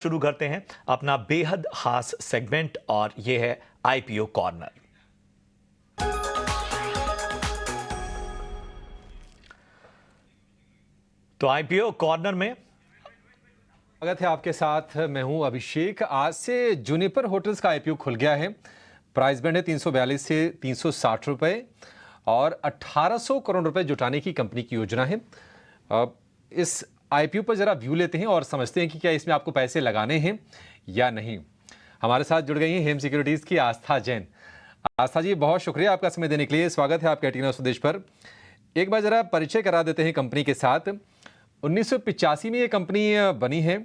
शुरू करते हैं अपना बेहद खास सेगमेंट और ये है आईपीओ कॉर्नर। तो आईपीओ कॉर्नर में स्वागत है आपके साथ। मैं हूं अभिषेक। आज से जूनिपर होटल्स का आईपीओ खुल गया है। प्राइस बैंड है 342 से 360 रुपए और 1800 करोड़ रुपए जुटाने की कंपनी की योजना है। इस आईपीओ पर जरा व्यू लेते हैं और समझते हैं कि क्या इसमें आपको पैसे लगाने हैं या नहीं। हमारे साथ जुड़ गई हैं हेम सिक्योरिटीज की आस्था जैन। आस्था जी, बहुत शुक्रिया आपका समय देने के लिए। स्वागत है आपका एटीन स्वदेश पर। एक बार जरा परिचय करा देते हैं कंपनी के साथ। 1985 में ये कंपनी बनी है।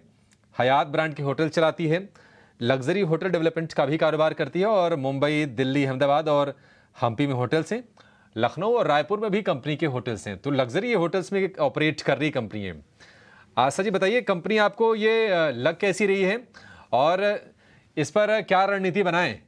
हयात ब्रांड के होटल चलाती है, लग्जरी होटल डेवलपमेंट का भी कारोबार करती है और मुंबई, दिल्ली, अहमदाबाद और हम्पी में होटल्स हैं। लखनऊ और रायपुर में भी कंपनी के होटल्स हैं। तो लग्जरी होटल्स में ऑपरेट कर रही कंपनी है। आशा जी, बताइए कंपनी आपको ये लग कैसी रही है और इस पर क्या रणनीति बनाएं?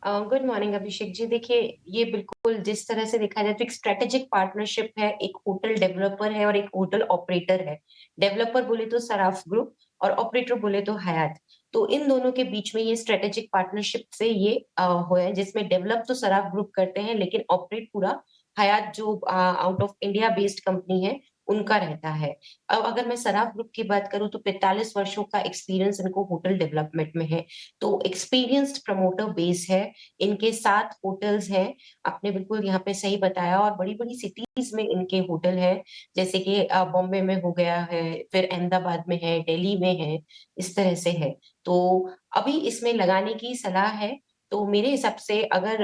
Good morning Abhishek ji. देखिए, ये बिल्कुल जिस तरह से देखा जाए तो एक स्ट्रेटेजिक पार्टनरशिप है। एक होटल डेवलपर है और एक होटल ऑपरेटर है। डेवलपर बोले तो सराफ ग्रुप और ऑपरेटर बोले तो हयात। तो इन दोनों के बीच में ये स्ट्रेटेजिक पार्टनरशिप से ये हुआ है, जिसमें डेवलप तो सराफ ग्रुप करते हैं लेकिन ऑपरेट पूरा हयात जो out of India based company है उनका रहता है। अब अगर मैं सराफ ग्रुप की बात करूं तो 45 वर्षों का एक्सपीरियंस इनको होटल डेवलपमेंट में है। तो एक्सपीरियंस्ड प्रमोटर बेस है। इनके 7 होटल्स हैं। आपने बिल्कुल यहाँ पे सही बताया और बड़ी-बड़ी सिटीज में इनके होटल है। जैसे कि बॉम्बे में हो गया है, फिर अहमदाबाद में है, दिल्ली में है, इस तरह से है। तो अभी इसमें लगाने की सलाह है। तो मेरे हिसाब से अगर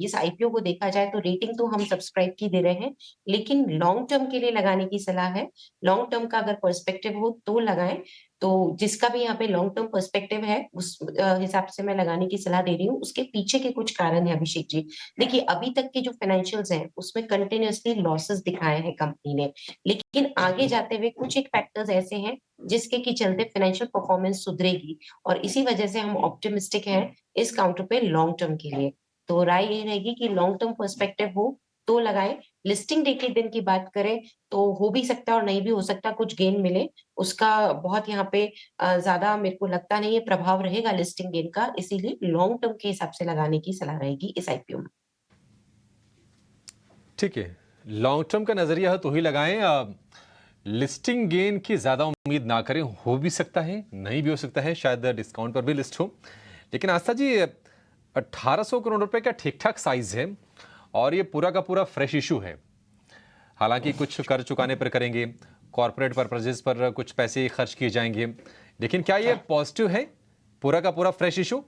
इस आईपीओ को देखा जाए तो रेटिंग तो हम सब्सक्राइब की दे रहे हैं, लेकिन लॉन्ग टर्म के लिए लगाने की सलाह है। लॉन्ग टर्म का अगर पर्सपेक्टिव हो तो लगाएं। तो जिसका भी यहाँ पे लॉन्ग टर्म पर्सपेक्टिव है उस हिसाब से मैं लगाने की सलाह दे रही हूँ। उसके पीछे के कुछ कारण है अभिषेक जी। देखिए, अभी तक के जो फाइनेंशियल्स हैं उसमें कंटिन्यूअसली लॉसेस दिखाए हैं कंपनी ने, लेकिन आगे जाते हुए कुछ एक फैक्टर्स ऐसे हैं जिसके की चलते फाइनेंशियल परफॉर्मेंस सुधरेगी और इसी वजह से हम ऑप्टिमिस्टिक हैं इस काउंटर पे लॉन्ग टर्म के लिए। तो राय ये रहेगी कि लॉन्ग टर्म पर्सपेक्टिव हो तो लगाएं। लिस्टिंग डे के दिन की बात करें तो हो भी सकता है और नहीं भी हो सकता, कुछ गेन मिले। उसका बहुत यहाँ पे ज्यादा मेरे को लगता नहीं है प्रभाव रहेगा लिस्टिंग गेन का, इसीलिए लॉन्ग टर्म के हिसाब से लगाने की सलाह रहेगी इस आईपीओ में। ठीक है, लॉन्ग टर्म का नजरिया है तो ही लगाएं। लिस्टिंग गेन की ज्यादा उम्मीद ना करें। हो भी सकता है, नहीं भी हो सकता है, शायद डिस्काउंट पर भी लिस्ट हो। लेकिन आस्था जी, 1800 करोड़ रुपए का ठीक ठाक साइज है और ये पूरा का पूरा फ्रेश इशू है। हालांकि कुछ कर चुकाने पर करेंगे, कॉर्पोरेट पर्पजेस पर कुछ पैसे खर्च किए जाएंगे, लेकिन क्या ये पॉजिटिव है पूरा का पूरा फ्रेश इशू?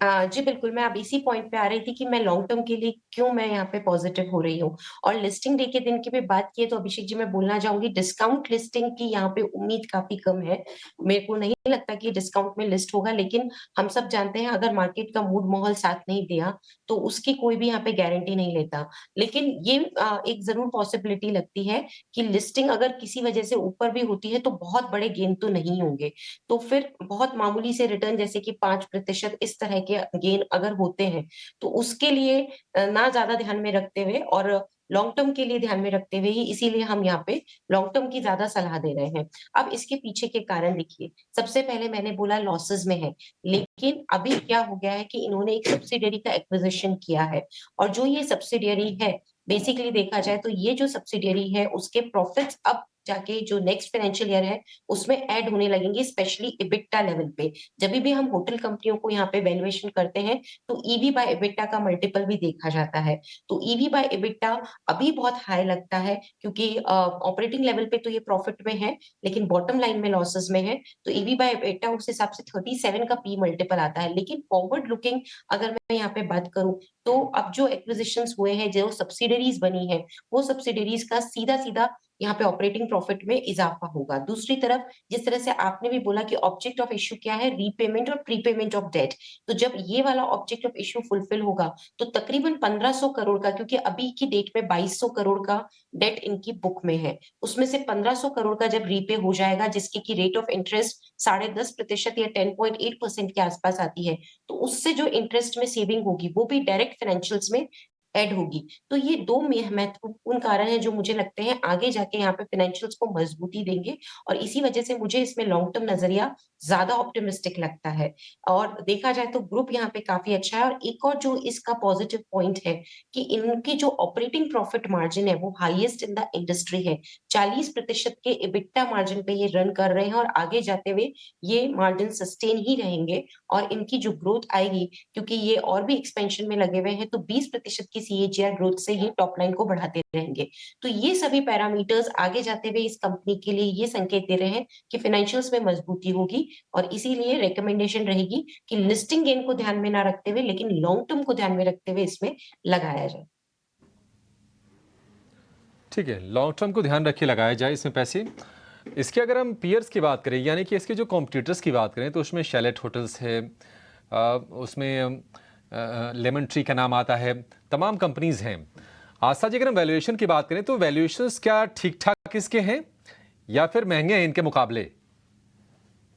जी बिल्कुल, मैं अब इसी पॉइंट पे आ रही थी कि मैं लॉन्ग टर्म के लिए क्यों मैं यहाँ पे पॉजिटिव हो रही हूँ। और लिस्टिंग डे के दिन की भी बात की है तो अभिषेक जी मैं बोलना चाहूंगी, डिस्काउंट लिस्टिंग की यहाँ पे उम्मीद काफी कम है। मेरे को नहीं लगता कि डिस्काउंट में लिस्ट होगा, लेकिन हम सब जानते हैं अगर मार्केट का मूड माहौल साथ नहीं दिया तो उसकी कोई भी यहाँ पे गारंटी नहीं लेता। लेकिन ये एक जरूर पॉसिबिलिटी लगती है कि लिस्टिंग अगर किसी वजह से ऊपर भी होती है तो बहुत बड़े गेन तो नहीं होंगे। तो फिर बहुत मामूली से रिटर्न जैसे कि 5% इस तरह के गेन अगर होते हैं तो उसके लिए ना ज्यादा ध्यान में रखते हुए और लॉन्ग टर्म के लिए ध्यान में रखते हुए ही इसीलिए हम यहाँ पे लॉन्ग टर्म की ज्यादा सलाह दे रहे हैं। अब इसके पीछे के कारण देखिए, सबसे पहले मैंने बोला लॉसेस में है, लेकिन अभी क्या हो गया है कि इन्होंने एक सब्सिडियरी का एक्विजिशन किया है और जो ये सब्सिडियरी है बेसिकली देखा जाए तो ये जो सब्सिडियरी है उसके प्रॉफिट्स अब जाके जो नेक्स्ट फाइनेंशियल ईयर है उसमें ऐड होने लगेंगे, स्पेशली इबिट्टा लेवल पे। जब भी हम होटल कंपनियों को यहाँ पे वैल्यूएशन करते हैं तो ईवी बाय इबिट्टा का मल्टीपल भी देखा जाता है। तो ईवी बाय इबिट्टा अभी बहुत हाई लगता है क्योंकि ऑपरेटिंग लेवल पे तो ये प्रॉफिट में है लेकिन बॉटम लाइन में लॉसेस में है। तो ईवी बाय इबिट्टा उस हिसाब से 37 का पी मल्टीपल आता है। लेकिन फॉरवर्ड लुकिंग अगर मैं यहाँ पे बात करूं तो अब जो एक्विजिशंस हुए हैं, जो सब्सिडरीज बनी है, वो सब्सिडरीज का सीधा सीधा यहाँ पे ऑपरेटिंग प्रॉफिट में इजाफा होगा। दूसरी तरफ जिस तरह से आपने भी बोला कि ऑब्जेक्ट ऑफ इश्यू क्या है, रीपेमेंट और प्रीपेमेंट ऑफ डेट। तो जब ये वाला ऑब्जेक्ट ऑफ इश्यू फुलफिल होगा तो तकरीबन 1500 करोड़ का, क्योंकि अभी की डेट में 2200 करोड़ का डेट इनकी बुक में है, उसमें से 1500 करोड़ का जब रीपे हो जाएगा जिसकी की रेट ऑफ इंटरेस्ट 10.5% या 10.8% के आसपास आती है, तो उससे जो इंटरेस्ट में सेविंग होगी वो भी डायरेक्ट फाइनेंशियल्स में ऐड होगी। तो ये 2 महत्वपूर्ण कारण हैं जो मुझे लगते हैं आगे जाके यहाँ पे फाइनेंशियल्स को मजबूती देंगे और इसी वजह से मुझे इसमें लॉन्ग टर्म नज़रिया ज़्यादा ऑप्टिमिस्टिक लगता है। और देखा जाए तो ग्रुप यहाँ पे काफ़ी अच्छा है और एक और जो इसका पॉजिटिव पॉइंट है कि इनकी जो ऑपरेटिंग प्रॉफिट मार्जिन है वो हाईएस्ट इन द इंडस्ट्री है। 40% के एबिटा मार्जिन पे ये रन कर रहे हैं और आगे जाते हुए ये मार्जिन सस्टेन ही रहेंगे और इनकी जो ग्रोथ आएगी क्योंकि ये और भी एक्सपेंशन में लगे हुए हैं तो 20% की सीएजीआर ग्रोथ से ही टॉप लाइन को बढ़ाते रहेंगे। तो ये सभी पैरामीटर्स आगे जाते हुए इस कंपनी के लिए ये संकेत दे रहे हैं कि फाइनेंशियल्स में मजबूती होगी और इसीलिए रिकमेंडेशन रहेगी कि लिस्टिंग गेन को ध्यान में ना रखते हुए लेकिन लॉन्ग टर्म को ध्यान में रखते हुए इसमें लगाया जाए। ठीक है, लॉन्ग टर्म को ध्यान रखिए लगाया जाए इसमें पैसे। इसके अगर हम पीयर्स की बात करें यानी कि इसके जो कॉम्पिटिटर्स की बात करें तो उसमें शैलेट होटल्स है, उसमें लेमन ट्री का नाम आता है, तमाम कंपनीज हैं। आस्था जी, अगर हम वैल्यूएशन की बात करें तो वैल्यूएशंस क्या ठीक ठाक इसके हैं या फिर महंगे हैं इनके मुकाबले?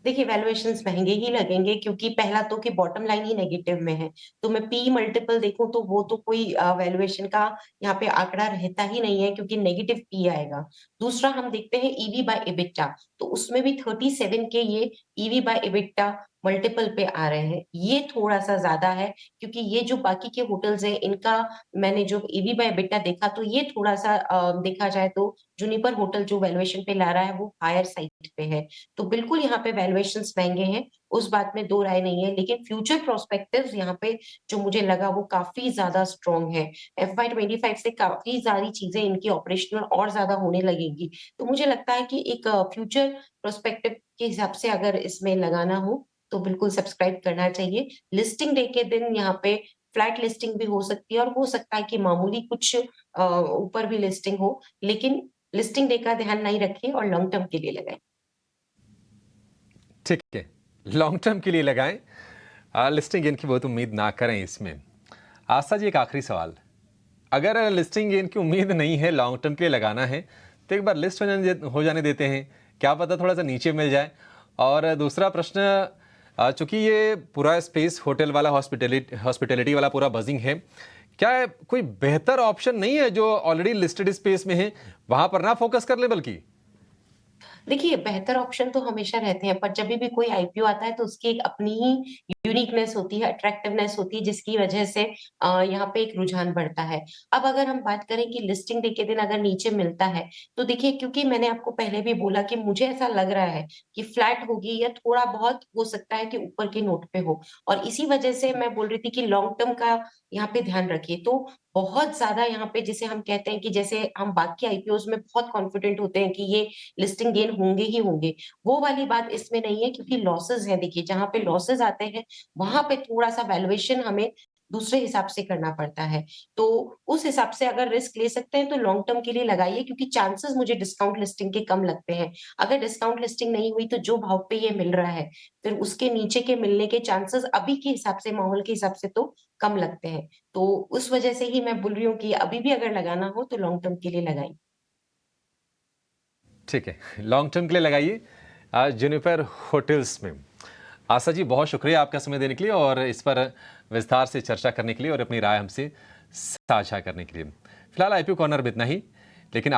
देखिए वैल्यूएशंस महँगे ही लगेंगे क्योंकि पहला तो कि बॉटम लाइन ही नेगेटिव में है। तो मैं पी मल्टीपल देखूँ तो वो तो कोई वैल्यूएशन का यहाँ पे आंकड़ा रहता ही नहीं है क्योंकि नेगेटिव पी आएगा। दूसरा हम देखते हैं ईवी बाय एबिटा तो उसमें भी 37 के ये ईवी बाय एबिटा मल्टीपल पे आ रहे हैं। ये थोड़ा-सा ज़्यादा है क्योंकि ये जो बाकी के होटल्स हैं इनका मैंने जो ईवी बाय एबिटा देखा तो ये थोड़ा-सा देखा जाए तो जुनिपर होटल जो वैल्यूएशन पे ला रहा है वो हायर साइड पे है। तो बिल्कुल यहाँ पे वैल्यूएशंस महँगे हैं, उस बात में दो राय नहीं है, लेकिन फ्यूचर प्रोस्पेक्टिव्स यहाँ पे जो मुझे लगा वो काफ़ी ज़्यादा स्ट्रॉन्ग है। FY 25 से काफ़ी सारी चीज़ें इनकी ऑपरेशनल और ज़्यादा होने लगेंगी। तो मुझे लगता है कि एक फ्यूचर प्रोस्पेक्टिव के हिसाब से अगर इसमें लगाना हो, तो बिल्कुल सब्सक्राइब करना चाहिए। लिस्टिंग डे के दिन यहाँ पे फ्लैट लिस्टिंग भी हो सकती है और हो सकता है कि मामूली कुछ ऊपर भी लिस्टिंग हो, लेकिन लिस्टिंग डे का ध्यान नहीं रखें और लॉन्ग टर्म के लिए लगाएँ। ठीक है, लॉन्ग टर्म के लिए लगाएं, लिस्टिंग गेन की बहुत उम्मीद ना करें इसमें। आस्था जी, एक आखिरी सवाल, अगर लिस्टिंग गेन की उम्मीद नहीं है, लॉन्ग टर्म के लिए लगाना है तो एक बार लिस्ट हो जाने देते हैं, क्या पता थोड़ा सा नीचे मिल जाए। और दूसरा प्रश्न, चूंकि ये पूरा स्पेस होटल वाला हॉस्पिटैलिटी वाला पूरा बजिंग है, क्या कोई बेहतर ऑप्शन नहीं है जो ऑलरेडी लिस्टेड स्पेस में है वहां पर ना फोकस कर ले बल्कि? देखिए, बेहतर ऑप्शन तो हमेशा रहते हैं, पर जभी भी कोई आईपीओ आता है तो उसकी एक अपनी ही यूनिकनेस होती है, अट्रैक्टिवनेस होती है जिसकी वजह से यहाँ पे एक रुझान बढ़ता है। अब अगर हम बात करें कि लिस्टिंग डे के दिन अगर नीचे मिलता है, तो देखिए क्योंकि मैंने आपको पहले भी बोला कि मुझे ऐसा लग रहा है कि फ्लैट होगी या थोड़ा-बहुत हो सकता है कि ऊपर के नोट पे हो और इसी वजह से मैं बोल रही थी कि लॉन्ग टर्म का यहाँ पे ध्यान रखिए। तो बहुत ज़्यादा यहाँ पे जिसे हम कहते हैं कि जैसे हम बाकी आईपीओज़ में बहुत कॉन्फिडेंट होते हैं कि ये लिस्टिंग गेन होंगे ही होंगे। वो वाली बात इसमें नहीं है क्योंकि लॉसेस हैं देखिए, जहाँ पे लॉसेस आते हैं, वहाँ पे थोड़ा-सा वैल्यूएशन हमें दूसरे हिसाब से करना पड़ता है। तो उस हिसाब से अगर रिस्क ले सकते हैं तो लॉन्ग टर्म के लिए लगाइए क्योंकि चांसेस मुझे डिस्काउंट लिस्टिंग के कम लगते हैं। अगर डिस्काउंट लिस्टिंग नहीं हुई तो जो भाव पे ये मिल रहा है, फिर उसके नीचे के मिलने के चांसेस अभी के हिसाब से, माहौल के हिसाब से तो कम लगते हैं। तो उस वजह से ही मैं बोल रही हूँ कि अभी भी अगर लगाना हो तो लॉन्ग टर्म के लिए लगाइए। ठीक है, लॉन्ग टर्म के लिए लगाइए जुनिपर होटल्स में। आशा जी, बहुत शुक्रिया आपका समय देने के लिए और इस पर विस्तार से चर्चा करने के लिए और अपनी राय हमसे साझा करने के लिए। फिलहाल आईपीओ कॉर्नर में इतना ही, लेकिन